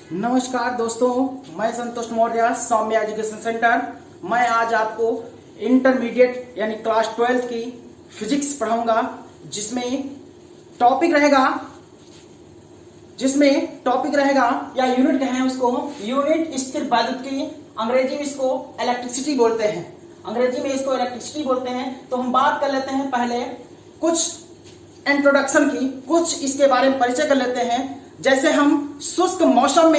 नमस्कार दोस्तों, मैं संतोष मौर्य, सौम्य एजुकेशन सेंटर। मैं आज आपको इंटरमीडिएट यानी क्लास 12 की फिजिक्स पढ़ाऊंगा, जिसमें टॉपिक रहेगा या यूनिट कहें उसको, यूनिट स्थिर वैद्युत की। अंग्रेजी में इसको इलेक्ट्रिसिटी बोलते हैं। तो हम बात कर लेते हैं पहले कुछ इंट्रोडक्शन की, कुछ इसके बारे में परिचय कर लेते हैं। जैसे हम शुष्क मौसम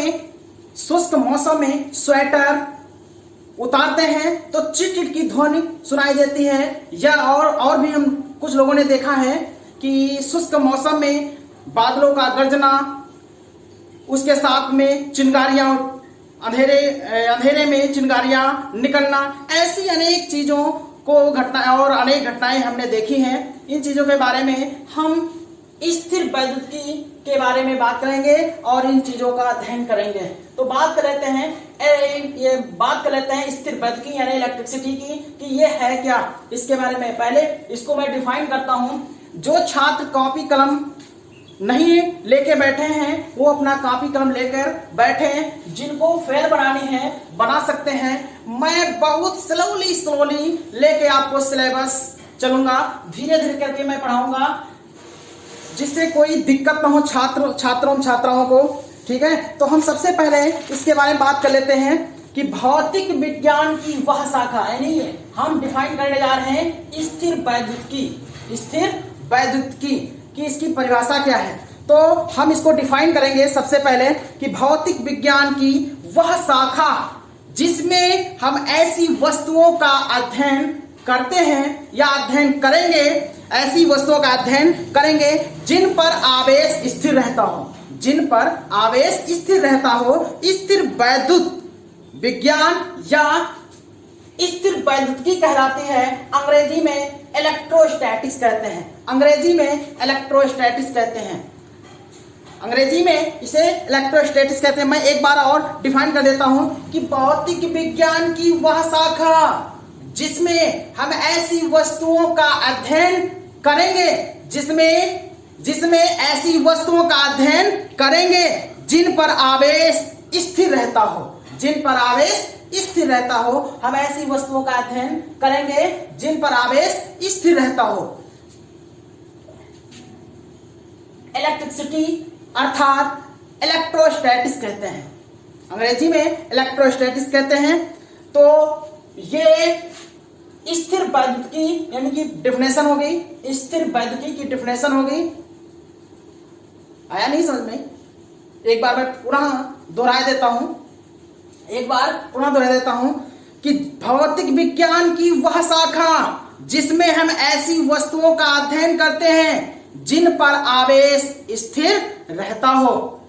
में स्वेटर उतारते हैं तो चिट की ध्वनि सुनाई देती है। या और भी हम कुछ लोगों ने देखा है कि शुष्क मौसम में बादलों का गरजना, उसके साथ में चिंगारियां, अंधेरे में चिंगारियां निकलना, ऐसी अनेक चीजों को अनेक घटनाएं हमने देखी हैं। इन चीजों के बारे में हम स्थिर वैद्युतिकी के बारे में बात करेंगे और इन चीजों का अध्ययन करेंगे। तो बात कर लेते हैं स्थिर वैद्युतिकी यानी इलेक्ट्रिसिटी की, कि ये है क्या। इसके बारे में पहले इसको मैं डिफाइन करता हूं। जो छात्र कॉपी कलम नहीं लेके बैठे हैं वो अपना कॉपी कलम लेकर बैठे हैं। जिनको फेल बनानी है बना सकते हैं। मैं बहुत स्लोली लेके आपको सिलेबस चलूंगा, धीरे धीरे करके मैं पढ़ाऊंगा, जिससे कोई दिक्कत ना हो छात्राओं को। ठीक है, तो हम सबसे पहले इसके बारे में बात कर लेते हैं कि भौतिक विज्ञान की वह शाखा, यानी हम डिफाइन करने जा रहे हैं स्थिर वैद्युतिकी कि इसकी परिभाषा क्या है। तो हम इसको डिफाइन करेंगे सबसे पहले कि भौतिक विज्ञान की वह शाखा जिसमें हम ऐसी वस्तुओं का अध्ययन करते हैं या अध्ययन करेंगे, ऐसी वस्तुओं का अध्ययन करेंगे जिन पर आवेश स्थिर रहता हो। स्थिर वैद्युत विज्ञान या स्थिर वैद्युतिकी कहलाती है। अंग्रेजी में इलेक्ट्रोस्टैटिक्स कहते हैं। मैं एक बार और डिफाइन कर देता हूं कि भौतिक विज्ञान की वह शाखा जिसमें हम ऐसी वस्तुओं का अध्ययन करेंगे जिन पर आवेश स्थिर रहता हो। हम ऐसी वस्तुओं का अध्ययन करेंगे जिन पर आवेश स्थिर रहता हो। इलेक्ट्रिसिटी अर्थात इलेक्ट्रोस्टैटिक्स कहते हैं, अंग्रेजी में इलेक्ट्रोस्टैटिक्स कहते हैं। तो ये स्थिर वैद्युतिकी यानी कि डिफिनेशन हो गई, स्थिर वैद्युतिकी की डिफिनेशन हो गई। आया नहीं समझ में? एक बार मैं पुनः दोहरा देता हूं कि भौतिक विज्ञान की वह शाखा जिसमें हम ऐसी वस्तुओं का अध्ययन करते हैं जिन पर आवेश स्थिर रहता हो,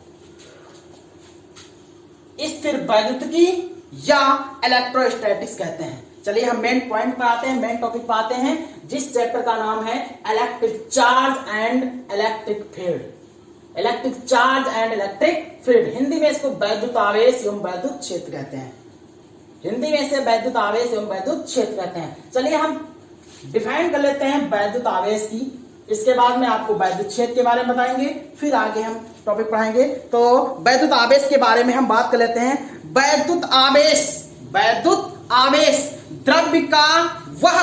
स्थिर वैद्युतिकी या इलेक्ट्रोस्टैटिक्स कहते हैं। चलिए हम मेन पॉइंट पर आते हैं, मेन टॉपिक पर आते हैं, जिस चैप्टर का नाम है electric charge and electric field. Hindi में इसको वैद्युत आवेश एवं वैद्युत क्षेत्र कहते हैं। चलिए हम डिफाइन कर लेते हैं वैद्युत आवेश की। इसके बाद में आपको वैद्युत क्षेत्र के बारे में बताएंगे, फिर आगे हम टॉपिक पढ़ाएंगे। तो वैद्युत आवेश के बारे में हम बात कर लेते हैं। वैद्युत आवेश द्रव्य का वह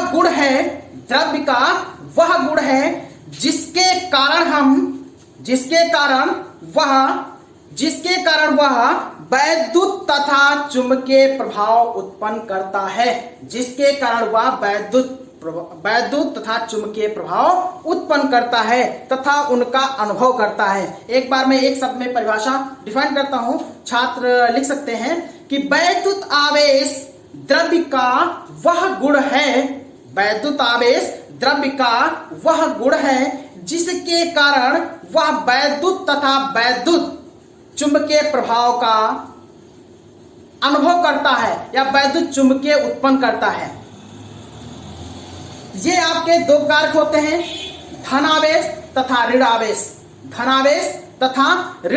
गुण है जिसके कारण वह वैद्युत तथा चुंबकीय प्रभाव उत्पन्न करता है। तथा उनका अनुभव करता है। एक बार मैं एक शब्द में परिभाषा डिफाइन करता हूं, छात्र लिख सकते हैं कि वैद्युत आवेश द्रव्य का वह गुण है जिसके कारण वह वैद्युत तथा वैद्युत चुंबकीय प्रभाव का अनुभव करता है या वैद्युत चुंबकीय उत्पन्न करता है। ये आपके दो कारक होते हैं, धनावेश तथा ऋण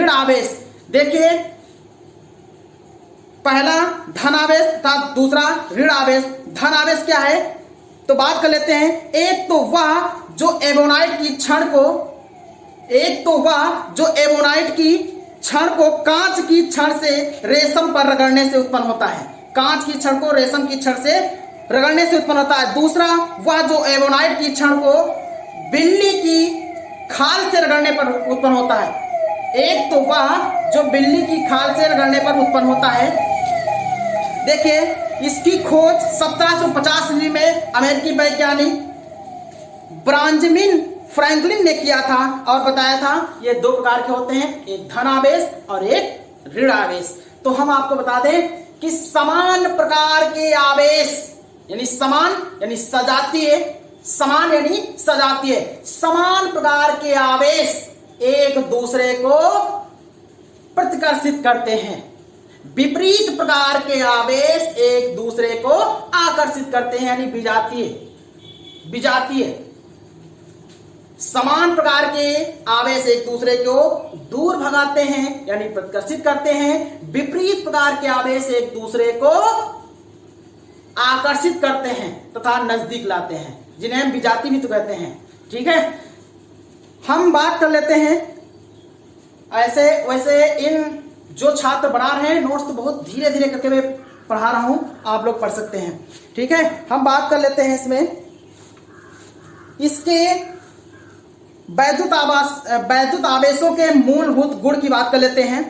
आवेश। देखिए, पहला धनावेश तथा दूसरा ऋण आवेश। धनावेश क्या है तो बात कर लेते हैं। एक तो वह जो एवोनाइट की क्षण को कांच की छड़ से रेशम पर रगड़ने से उत्पन्न होता है। कांच की छड़ को रेशम की छड़ से रगड़ने से उत्पन्न होता है। दूसरा, वह जो एबोनाइट की छड़ को बिल्ली की खाल से रगड़ने पर उत्पन्न होता है। एक तो वह जो बिल्ली की खाल से रगड़ने पर उत्पन्न होता है। देखिए, इसकी खोज 1750 में अमेरिकी वैज्ञानिक ब्रांजमिन फ्रैंकलिन ने किया था और बताया था ये दो प्रकार के होते हैं, एक धन आवेश और एक ऋण आवेश। तो हम आपको बता दें कि समान प्रकार के आवेश यानी समान यानी सजातीय, समान यानी सजातीय, समान प्रकार के आवेश एक दूसरे को प्रतिकर्षित करते हैं। विपरीत प्रकार के आवेश एक दूसरे को आकर्षित करते हैं यानी विजातीय। विजातीय समान प्रकार के आवेश एक दूसरे को दूर भगाते हैं यानी प्रतिकर्षित करते हैं। विपरीत प्रकार के आवेश एक दूसरे को आकर्षित करते हैं तथा नजदीक लाते हैं, जिन्हें हम विजातीय भी तो कहते हैं। ठीक है, हम बात कर लेते हैं ऐसे वैसे इन जो छात्र बना रहे हैं नोट्स तो बहुत धीरे धीरे करके मैं पढ़ा रहा हूं, आप लोग पढ़ सकते हैं। ठीक है, हम बात कर लेते हैं इसमें इसके वैद्युत आवेशों के मूलभूत गुण की बात कर लेते हैं।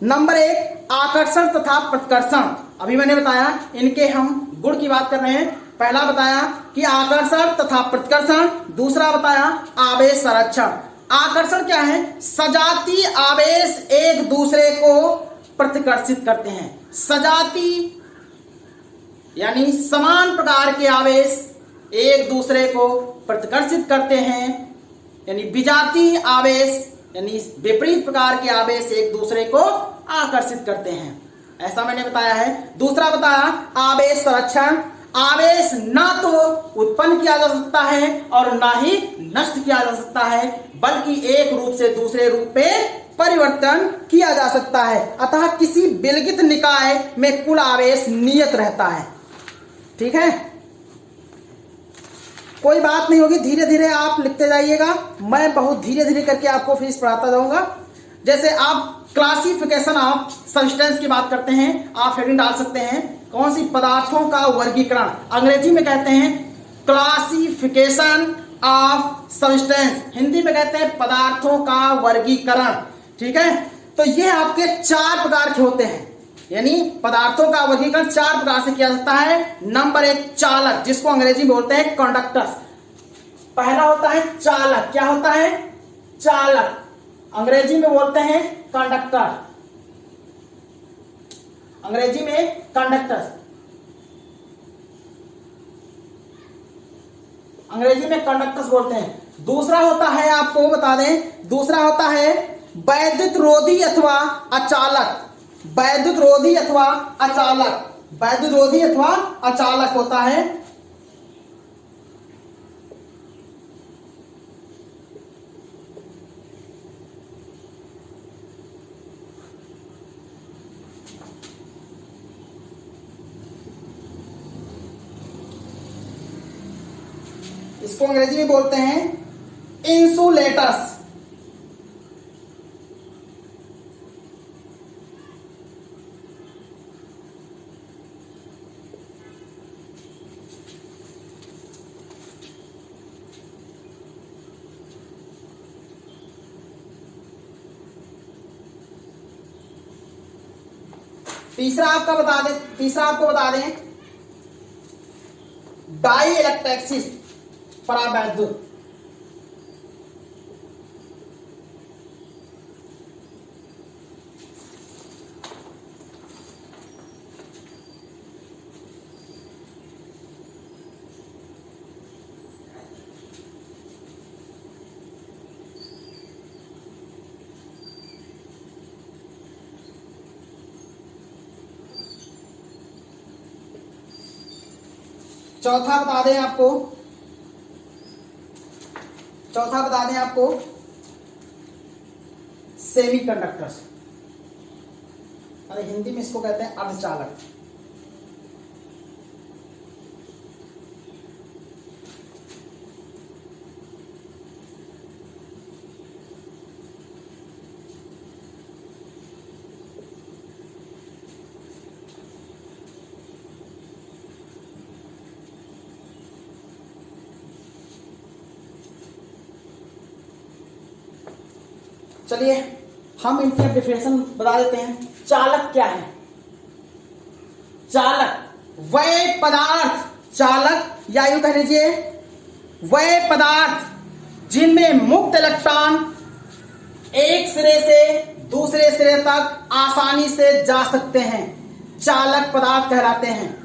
नंबर 1, आकर्षण तथा प्रतिकर्षण। अभी मैंने बताया इनके हम गुण की बात कर रहे हैं। पहला बताया कि आकर्षण तथा प्रतिकर्षण, दूसरा बताया आवेश संरक्षण। आकर्षण क्या है? सजातीय आवेश एक दूसरे को प्रतिकर्षित करते हैं। सजातीय यानी समान प्रकार के आवेश एक दूसरे को प्रतिकर्षित करते हैं, यानी विजातीय आवेश यानी विपरीत प्रकार के आवेश एक दूसरे को आकर्षित करते हैं, ऐसा मैंने बताया है। दूसरा बताया आवेश संरक्षण। आवेश ना तो उत्पन्न किया जा सकता है और ना ही नष्ट किया जा सकता है, बल्कि एक रूप से दूसरे रूप में परिवर्तन किया जा सकता है। अतः किसी विलगित निकाय में कुल आवेश नियत रहता है। ठीक है, कोई बात नहीं होगी, धीरे धीरे आप लिखते जाइएगा, मैं बहुत धीरे धीरे करके आपको फीस पढ़ाता जाऊंगा। जैसे आप क्लासिफिकेशन ऑफ सब्सटेंस की बात करते हैं, आप हेडिंग डाल सकते हैं कौन सी? पदार्थों का वर्गीकरण, अंग्रेजी में कहते हैं क्लासिफिकेशन ऑफ सब्सटेंस, हिंदी में कहते हैं पदार्थों का वर्गीकरण। ठीक है, तो ये आपके 4 प्रकार के होते हैं, यानी पदार्थों का वर्गीकरण 4 प्रकार से किया जाता है। नंबर 1, चालक, जिसको अंग्रेजी में बोलते हैं कंडक्टर्स। पहला होता है चालक। क्या होता है? चालक, अंग्रेजी में बोलते हैं कंडक्टर, अंग्रेजी में कंडक्टर्स, अंग्रेजी में कंडक्टर्स बोलते हैं। दूसरा होता है, आपको बता दें, दूसरा होता है वैद्युत रोधी अथवा अचालक। वैद्युत रोधी अथवा अचालक, वैद्युत रोधी अथवा अचालक होता है। इसको अंग्रेजी में बोलते हैं इंसुलेटर्स। तीसरा आपको बता दें डाई इलेक्ट्रिक्सिस, परावैद्युत। चौथा बता दें आपको सेमीकंडक्टर्स, अरे हिंदी में इसको कहते हैं अर्धचालक। चलिए हम इनके डिफिनेशन बता देते हैं। चालक क्या है? चालक वह पदार्थ, चालक या यूं कह लीजिए वह पदार्थ जिनमें मुक्त इलेक्ट्रॉन एक सिरे से दूसरे सिरे तक आसानी से जा सकते हैं, चालक पदार्थ कहलाते हैं।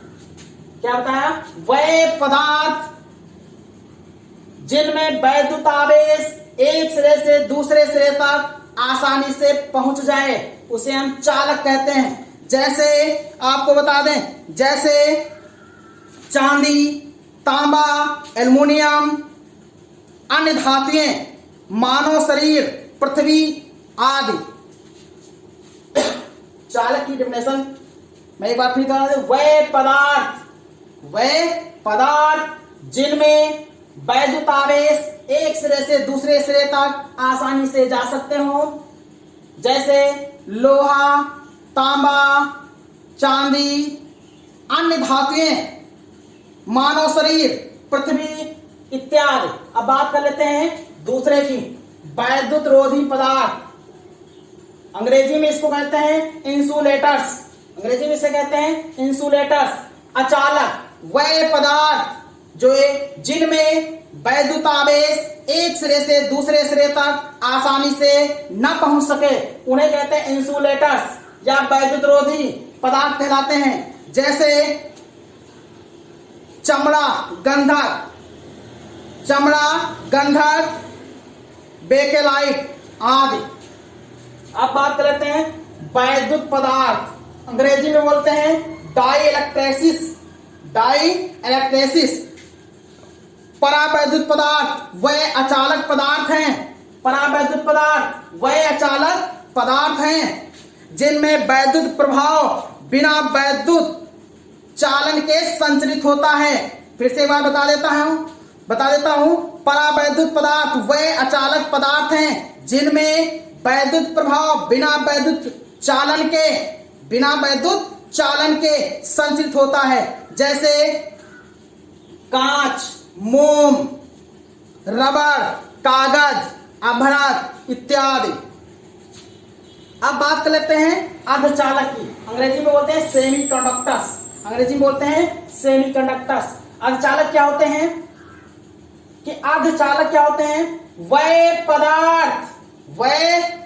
क्या बताया? वह पदार्थ जिनमें वैद्युत आवेश एक सिरे से दूसरे सिरे तक आसानी से पहुंच जाए उसे हम चालक कहते हैं। जैसे आपको बता दें, जैसे चांदी, तांबा, एल्युमिनियम, अन्य धातुएं, मानव शरीर, पृथ्वी आदि। चालक की डेफिनेशन मैं एक बार फिर बता दूं, वह पदार्थ जिनमें वैद्युत आवेश एक सिरे से दूसरे सिरे तक आसानी से जा सकते हो, जैसे लोहा, तांबा, चांदी, अन्य धातुएं, मानव शरीर, पृथ्वी इत्यादि। अब बात कर लेते हैं दूसरे की, वैद्युत रोधी पदार्थ। अंग्रेजी में इसको कहते हैं इंसुलेटर्स, अंग्रेजी में इसे कहते हैं इंसुलेटर्स। अचालक वह पदार्थ जो जिनमें वैद्युत आवेश एक सिरे से दूसरे सिरे तक आसानी से न पहुंच सके उन्हें कहते हैं इंसुलेटर्स या वैद्युत रोधी पदार्थ कहलाते हैं। जैसे चमड़ा, गंधक, बेकेलाइट आदि। अब बात कर लेते हैं वैद्युत पदार्थ, अंग्रेजी में बोलते हैं डाइइलेक्ट्रिसिस। परावैद्युत पदार्थ वह अचालक पदार्थ हैं, परावैद्युत पदार्थ वह अचालक पदार्थ हैं जिनमें वैद्युत प्रभाव बिना वैद्युत चालन के संचरित होता है। फिर से एक बार बता देता हूं, परावैद्युत पदार्थ वह अचालक पदार्थ हैं जिनमें वैद्युत प्रभाव बिना वैद्युत चालन के संचरित होता है, जैसे कांच, मोम, रबर, कागज, अभ्रक इत्यादि। अब बात कर लेते हैं अर्धचालक की, अंग्रेजी में बोलते हैं सेमीकंडक्टर्स, अर्धचालक क्या होते हैं कि अर्धचालक क्या होते हैं? वह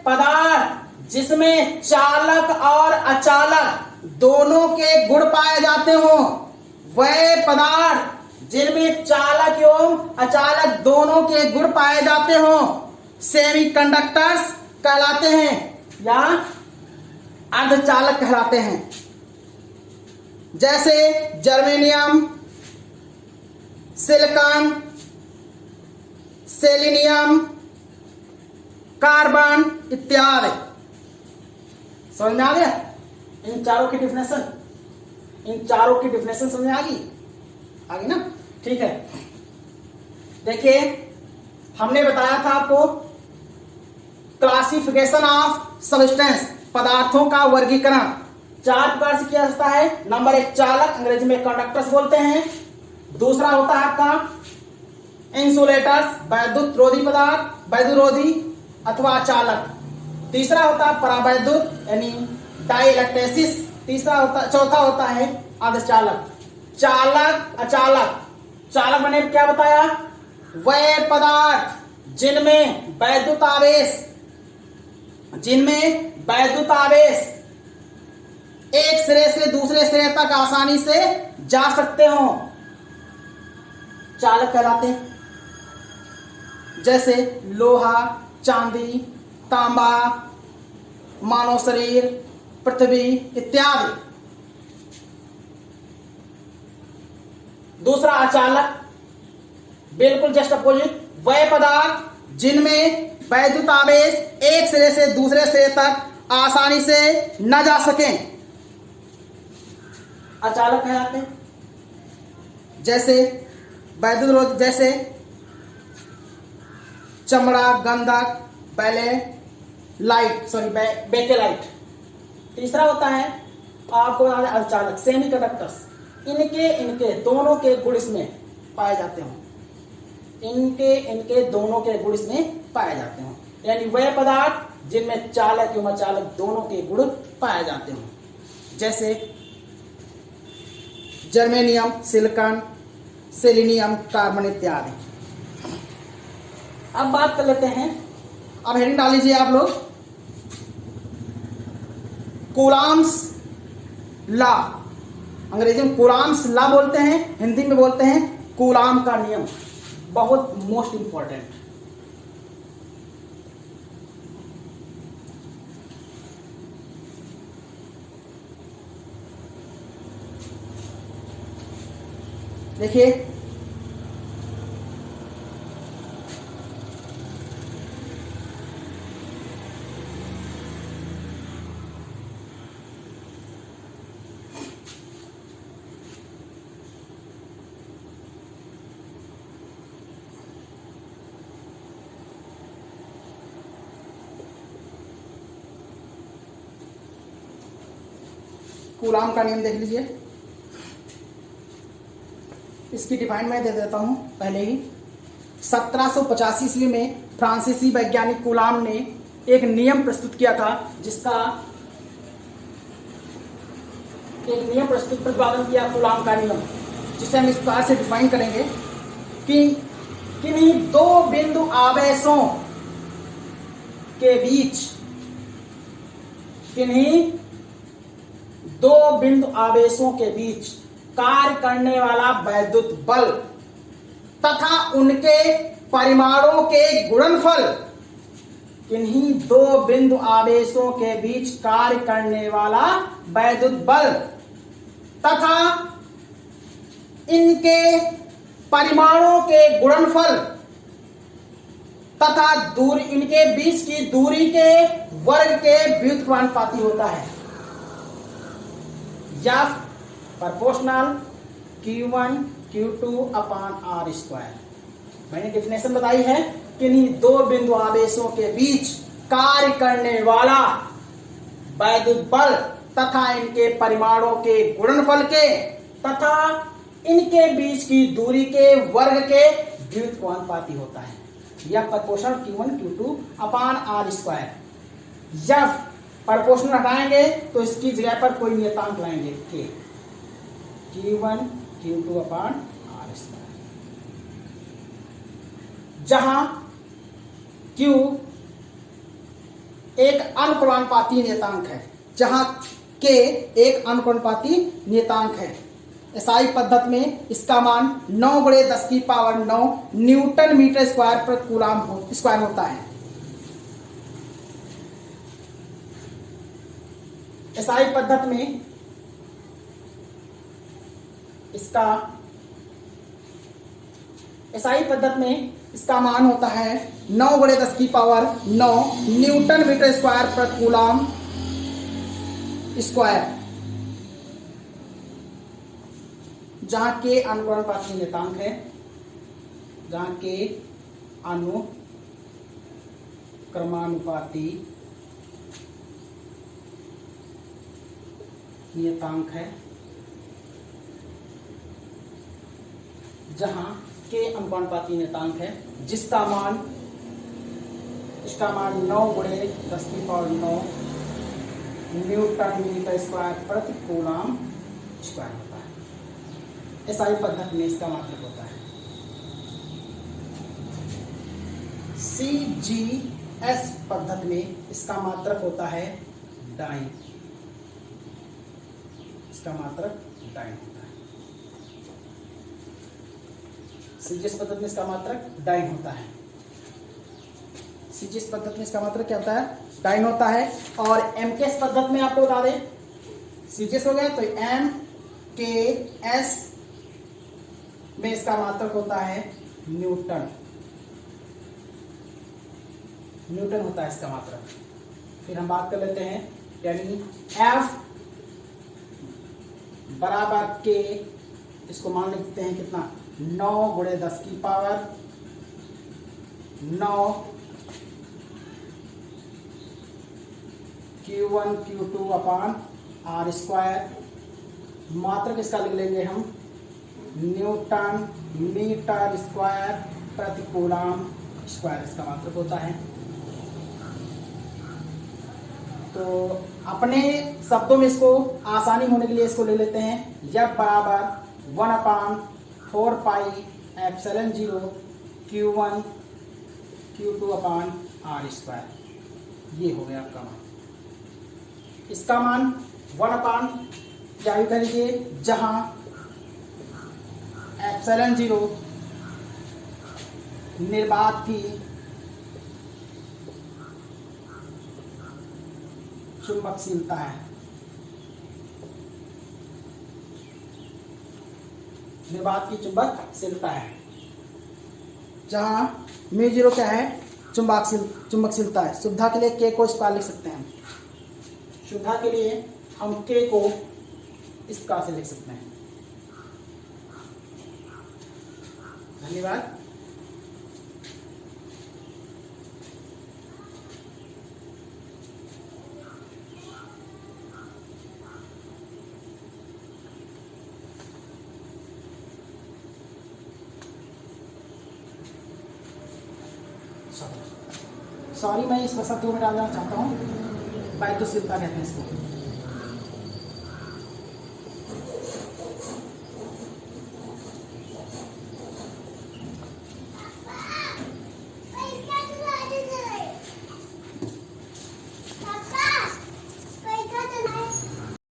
पदार्थ जिसमें चालक और अचालक दोनों के गुण पाए जाते हो, वह पदार्थ जिनमें चालक एवं अचालक दोनों के गुण पाए जाते हो सेमीकंडक्टर्स कहलाते हैं या अर्धचालक कहलाते हैं। जैसे जर्मेनियम, सिलिकॉन, सेलेनियम, कार्बन इत्यादि। समझ में आ गया? इन चारों की डिफिनेशन समझ में आ गई ना? ठीक है, देखिए हमने बताया था आपको क्लासिफिकेशन ऑफ सब्सटेंस, पदार्थों का वर्गीकरण 4 प्रकार से किया जाता है। नंबर 1 चालक, अंग्रेजी में कंडक्टर्स बोलते हैं। दूसरा होता है आपका इंसुलेटर्स, वैद्युत रोधी पदार्थ, वैद्युत रोधी अथवा अचालक। तीसरा होता है परावैद्युत यानी डाइइलेक्ट्रिसिस। चौथा होता है अर्धचालक। चालक, अचालक। चालक मैंने क्या बताया? वह पदार्थ जिनमें वैद्युत आवेश एक सिरे से दूसरे सिरे तक आसानी से जा सकते हो, चालक कहलाते हैं। जैसे लोहा, चांदी, तांबा, मानव शरीर, पृथ्वी इत्यादि। दूसरा अचालक, बिल्कुल जस्ट अपोजिट, वह पदार्थ जिनमें वैद्युत आवेश एक सिरे से दूसरे सिरे तक आसानी से न जा सके, अचालक कहलाते हैं। जैसे वैद्युत, जैसे चमड़ा, गंधक, बेकेलाइट। तीसरा होता है आपको अर्धचालक, सेमीकंडक्टर्स। इनके दोनों के गुण इसमें पाए जाते हो, इनके दोनों के गुण इसमें पाए जाते हो। यानी वह पदार्थ जिनमें चालक एवं अचालक दोनों के गुण पाए जाते हों, जैसे जर्मेनियम, सिलिकॉन, सेलेनियम, कार्बन इत्यादि। अब बात कर लेते हैं, अब हेडिंग डाल लीजिए आप लोग, कूलाम्स लॉ। अंग्रेजी में कूलाम्स लॉ बोलते हैं, हिंदी में बोलते हैं कूलाम का नियम। बहुत मोस्ट इंपॉर्टेंट। देखिए, कूलाम का नियम देख लीजिए। इसकी डिफाइन मैं दे देता हूं पहले ही। 1785 ईस्वी में फ्रांसीसी वैज्ञानिक कूलाम ने एक नियम प्रस्तुत किया था, जिसका एक नियम प्रतिपादन किया, कूलाम का नियम, जिसे हम इस प्रकार से डिफाइन करेंगे कि किन्हीं दो बिंदु आवेशों के बीच, किन्हीं दो बिंदु आवेशों के बीच कार्य करने वाला वैद्युत बल तथा उनके परिमाणों के गुणनफल, किन्हीं दो बिंदु आवेशों के बीच कार्य करने वाला वैद्युत बल तथा इनके परिमाणों के गुणनफल तथा दूरी, इनके बीच की दूरी के वर्ग के व्युत्क्रमानुपाती होता है, या प्रोपोर्शनल Q1 Q2 अपान R स्क्वायर। मैंने डेफिनेशन बताई है, किन्हीं दो बिंदु आवेशों के बीच कार्य करने वाला वैद्युत बल तथा इनके परिमाणों के गुणनफल के तथा इनके बीच की दूरी के वर्ग के व्युत्क्रमानुपाती होता है, यह प्रोपोर्शनल Q1 Q2 अपान R स्क्वायर। जब प्रोपोर्शनल हटाएंगे तो इसकी जगह पर कोई नियतांक लाएंगे, के Q1 Q2 अपान R स्क्वायर, जहां Q एक अनुक्रमानुपाती नियतांक है, जहां K एक अनुक्रमानुपाती नियतांक है। एसआई पद्धति में इसका मान 9×10⁹ न्यूटन मीटर स्क्वायर प्रति कूलाम स्क्वायर होता है। एसआई पद्धति में इसका मान होता है 9×10⁹ न्यूटन मीटर स्क्वायर प्रति कूलाम स्क्वायर, जहां के अनुक्रमानुपाती नियतांक है, जहां के अनुक्रमानुपाती नियतांक है, जहां के अनुपाती नियतांक है, जिसका मान, इसका मान 9×10⁹ न्यूटन मीटर स्क्वायर प्रति कूलाम स्क्वायर होता है। एसआई पद्धति में इसका मात्रक होता है। सीजीएस पद्धति में इसका मात्रक होता है डाइन, इसका मात्रक डाइन होता है। सीजीएस पद्धति में इसका मात्रक डाइन होता है। सीजीएस पद्धति में इसका मात्रक क्या होता है? डाइन होता है। और एमकेएस पद्धति में आपको बता दें, सीजीएस हो गया तो एमकेएस में इसका मात्रक होता है न्यूटन, न्यूटन होता है इसका मात्रक। फिर हम बात कर लेते हैं, यानी एफ बराबर के, इसको मान लेते हैं कितना, 9×10⁹ Q1 Q2 अपान R स्क्वायर। मात्रक इसका लिख लेंगे हम न्यूटन मीटर स्क्वायर प्रति कूलाम स्क्वायर, इसका मात्रक होता है। तो अपने शब्दों में इसको आसानी होने के लिए इसको ले लेते हैं F बराबर 1/4 पाई एप्सिलॉन 0 Q1 Q2 अपान R स्क्वायर। ये हो गया आपका मान। इसका मान 1 क्या भी कर लीजिए, जहां एप्सिलॉन 0 निर्वात की चुंबकशीलता है, निर्वात की चुंबकशीलता है, जहां μ0 क्या है, चुंबकशीलता है। सुविधा के लिए के को इस प्रकार लिख सकते हैं। सुविधा के लिए हम के को इस प्रकार से लिख सकते हैं। धन्यवाद। सॉरी, मैं इस शब्द को मिटा देना चाहता हूँ। बाध्यशीलता कहते हैं इसको।